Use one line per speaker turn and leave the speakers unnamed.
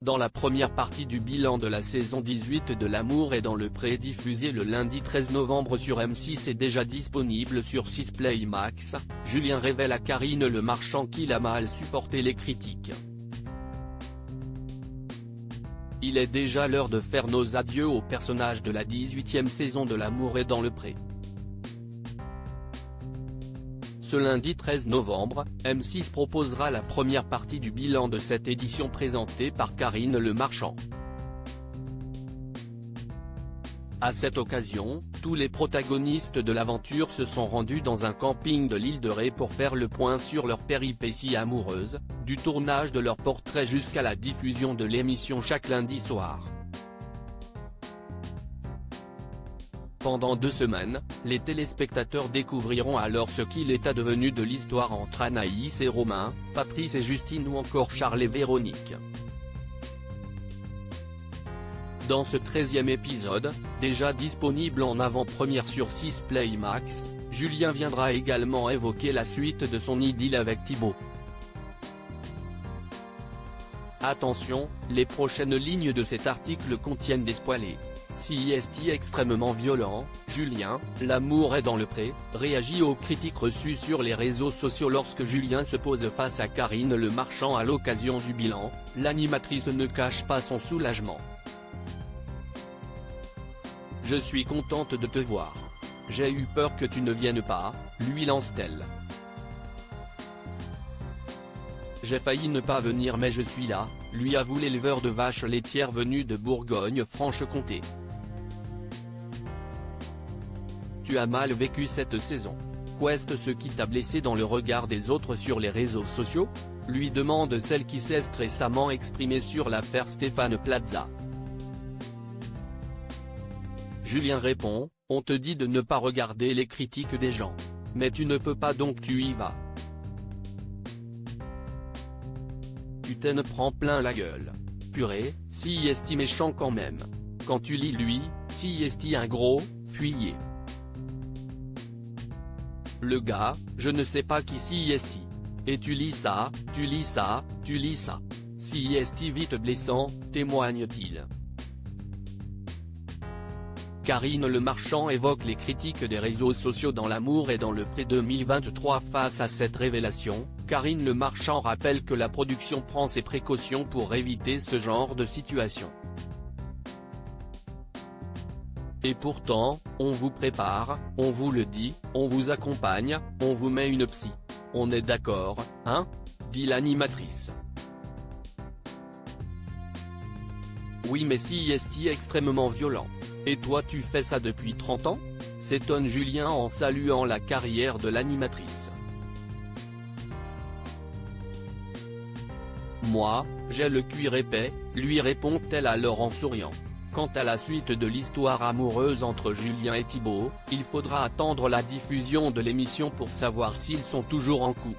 Dans la première partie du bilan de la saison 18 de L'amour est dans le pré, diffusé le lundi 13 novembre sur M6 et déjà disponible sur 6 Play Max, Julien révèle à Karine Le Marchand qu'il a mal supporté les critiques. Il est déjà l'heure de faire nos adieux au personnage de la 18e saison de L'amour est dans le pré. Ce lundi 13 novembre, M6 proposera la première partie du bilan de cette édition présentée par Karine Le Marchand. À cette occasion, tous les protagonistes de l'aventure se sont rendus dans un camping de l'île de Ré pour faire le point sur leurs péripéties amoureuses, du tournage de leur portrait jusqu'à la diffusion de l'émission chaque lundi soir. Pendant 2 semaines, les téléspectateurs découvriront alors ce qu'il est advenu de l'histoire entre Anaïs et Romain, Patrice et Justine ou encore Charles et Véronique. Dans ce 13e épisode, déjà disponible en avant-première sur 6 Play Max, Julien viendra également évoquer la suite de son idylle avec Thibaut. Attention, les prochaines lignes de cet article contiennent des spoilers. CIST extrêmement violent, Julien, l'amour est dans le pré, réagit aux critiques reçues sur les réseaux sociaux lorsque Julien se pose face à Karine Le Marchand à l'occasion du bilan, l'animatrice ne cache pas son soulagement. « Je suis contente de te voir. J'ai eu peur que tu ne viennes pas », lui lance-t-elle. « J'ai failli ne pas venir mais je suis là », lui avoue l'éleveur de vaches laitières venu de Bourgogne-Franche-Comté. Tu as mal vécu cette saison. Qu'est-ce ce qui t'a blessé dans le regard des autres sur les réseaux sociaux ? Lui demande celle qui s'est récemment exprimée sur l'affaire Stéphane Plaza. Julien répond, on te dit de ne pas regarder les critiques des gens. Mais tu ne peux pas donc tu y vas. Tu t'en prends plein la gueule. Purée, CIST méchant quand même. Quand tu lis lui, CIST un gros, fuyez. Le gars, je ne sais pas qui CIST. Et tu lis ça, tu lis ça, tu lis ça. CIST vite blessant, témoigne-t-il. Karine Le Marchand évoque les critiques des réseaux sociaux dans L'amour et dans le pré 2023. Face à cette révélation, Karine Le Marchand rappelle que la production prend ses précautions pour éviter ce genre de situation. Et pourtant, on vous prépare, on vous le dit, on vous accompagne, on vous met une psy. On est d'accord, hein ? Dit l'animatrice. Oui mais CIST extrêmement violent. Et toi tu fais ça depuis 30 ans ? S'étonne Julien en saluant la carrière de l'animatrice. Moi, j'ai le cuir épais, lui répond-elle alors en souriant. Quant à la suite de l'histoire amoureuse entre Julien et Thibaut, il faudra attendre la diffusion de l'émission pour savoir s'ils sont toujours en couple.